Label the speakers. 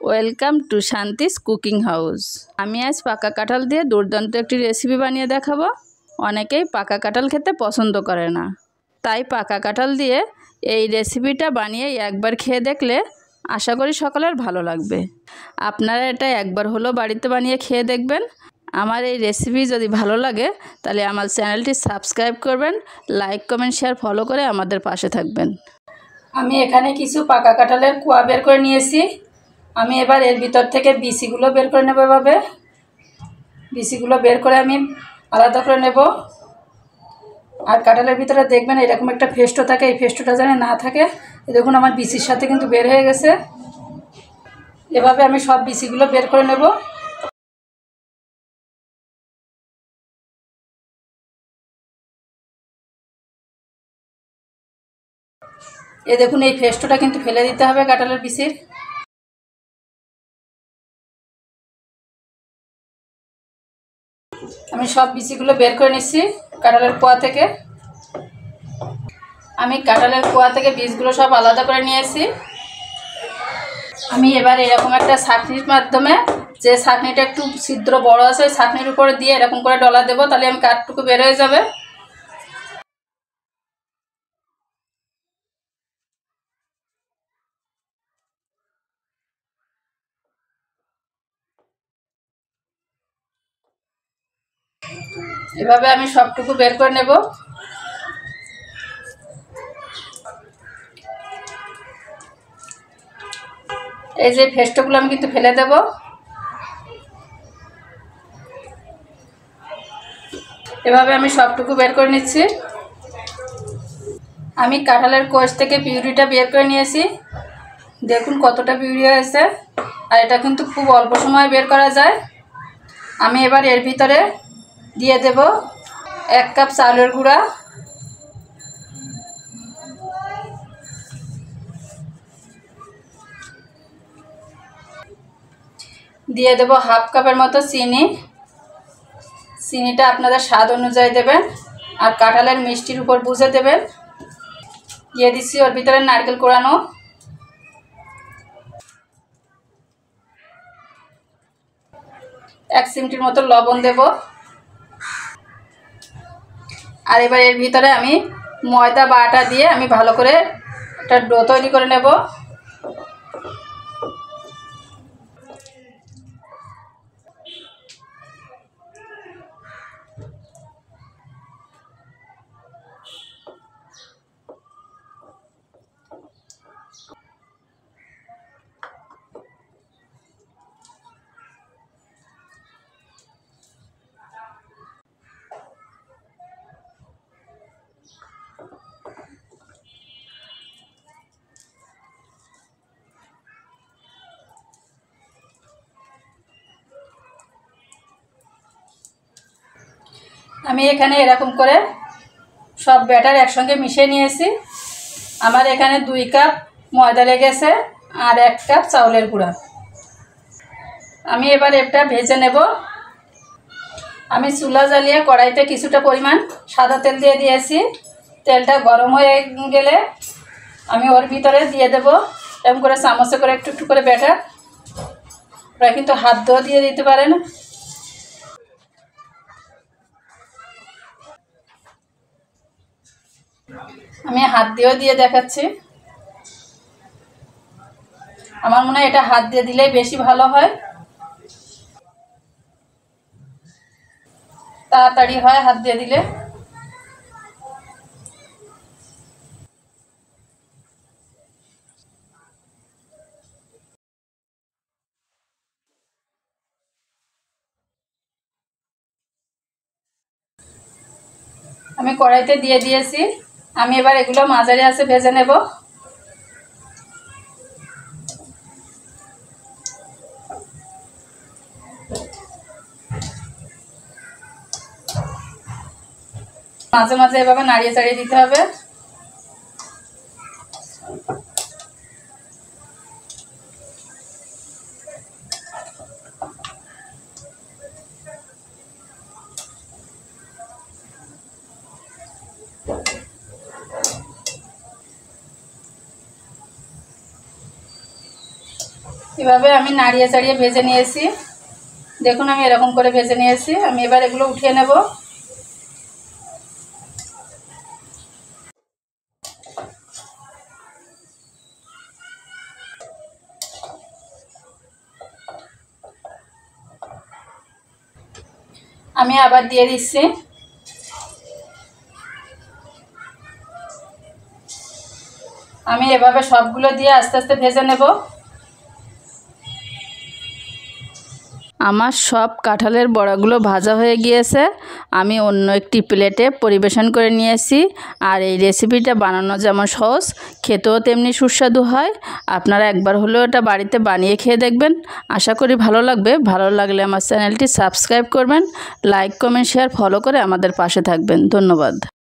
Speaker 1: Welcome to Shanti's cooking house. আমি আজ পাকা কাঁঠাল দিয়ে দুর্দান্ত একটি রেসিপি বানিয়ে দেখাবো। অনেকেই পাকা কাঁঠাল খেতে পছন্দ করে না, তাই পাকা কাঁঠাল দিয়ে এই রেসিপিটা বানিয়ে একবার খেয়ে দেখলে আশা করি সকলের ভালো লাগবে। আপনারা এটা একবার হলো বাড়িতে বানিয়ে খেয়ে দেখবেন। আমার এই রেসিপি যদি ভালো লাগে তাহলে আমার চ্যানেলটি সাবস্ক্রাইব করবেন, লাইক কমেন্ট শেয়ার ফলো করে আমাদের পাশে থাকবেন। আমি এখানে কিছু পাকা কাঁঠালের কুয়া বের করে নিয়েছি। আমি এবার এর ভিতর থেকে বিচিগুলো বের করে নেব। এভাবে বিচিগুলো বের করে আমি আলাদা করে নেব। আর কাঁঠালের ভিতরে দেখবেন এরকম একটা ফেস্টো থাকে, এই ফেস্টোটা যেন না থাকে। দেখুন আমার বিচির সাথে কিন্তু বের হয়ে গেছে। এভাবে আমি সব বিচিগুলো বের করে নেব। দেখুন এই ফেস্টোটা কিন্তু ফেলে দিতে হবে কাঁঠালের বিচির। আমি সব বিচিগুলো বের করে নিচ্ছি কাঁঠালের কুয়া থেকে। আমি কাঁঠালের কুয়া থেকে বীজগুলো সব আলাদা করে নিয়েছি। আমি এবার এরকম একটা ছাঁকনির মাধ্যমে, যে ছাঁকনিটা একটু ছিদ্র বড় আছে, ওই ছাঁকনির উপরে দিয়ে এরকম করে ডলা দেবো, তাহলে আমি কাঠটুকু বের হয়ে যাবে। এভাবে আমি সবটুকু বের করে নেব। এই যে ফেস্টোগুলো আমি কিন্তু ফেলে দেব। এভাবে আমি সবটুকু বের করে নিচ্ছি। আমি কাঁঠালের কোষ থেকে পিউরিটা বের করে নিয়েছি। দেখুন কতটা পিউরি হয়েছে, আর এটা কিন্তু খুব অল্প সময় বের করা যায়। আমি এবার এর ভিতরে দিয়ে দেব 1 কাপ চালের গুঁড়া, দিয়ে দেব 1/2 কাপের মতো চিনি। চিনিটা আপনাদের স্বাদ অনুযায়ী দেবেন, আর কাঁঠালের মিষ্টির উপর বুঝে দেবেন। দিয়ে দিচ্ছি ওর ভিতরে নারকেল কোড়ানো, 1 চিমটির মতো লবণ দেব। আর এবার এর ভিতরে আমি ময়দা বা আটা দিয়ে আমি ভালো করে একটা ডো তৈরি করে নেব। আমি এখানে এরকম করে সব ব্যাটার একসঙ্গে মিশিয়ে নিয়েছি। আমার এখানে 2 কাপ ময়দা লেগেছে আর 1 কাপ চাউলের গুঁড়া। আমি এবার এটা ভেজে নেব। আমি চুলা জ্বালিয়ে কড়াইতে কিছুটা পরিমাণ সাদা তেল দিয়ে দিয়েছি। তেলটা গরম হয়ে গেলে আমি ওর ভিতরে দিয়ে দেব এরকম করে চামচে করে একটু একটু করে ব্যাটার। ওরা কিন্তু হাত দিয়েও দিয়ে দিতে পারেন। আমি হাত দিয়েও দিয়ে দেখাচ্ছি। আমার মনে হয় এটা হাত দিয়ে দিলেই বেশি ভালো হয়, তাড়াতাড়ি হয় হাত দিয়ে দিলে। আমি কড়াইতে দিয়ে দিয়েছি। আমি এবার এগুলো মাঝারি আঁচে ভেজে নেব। মাঝে মাঝে এভাবে নাড়িয়ে চাড়িয়ে দিতে হবে। এভাবে আমি নাড়িয়ে চাড়িয়ে ভেজে নিয়েছি। দেখুন আমি এরকম করে ভেজে নিয়েছি। আমি এবার এগুলো উঠিয়ে নেব। আমি আবার দিয়ে দিচ্ছি। আমি এভাবে সবগুলো দিয়ে আস্তে আস্তে ভেজে নেব। আমার সব কাঁঠালের বড়াগুলো ভাজা হয়ে গিয়েছে। আমি অন্য একটি প্লেটে পরিবেশন করে নিয়েছি। আর এই রেসিপিটা বানানো যেমন সহজ, খেতেও তেমনি সুস্বাদু হয়। আপনারা একবার হলেও এটা বাড়িতে বানিয়ে খেয়ে দেখবেন। আশা করি ভালো লাগবে। ভালো লাগলে আমার চ্যানেলটি সাবস্ক্রাইব করবেন, লাইক কমেন্ট শেয়ার ফলো করে আমাদের পাশে থাকবেন। ধন্যবাদ।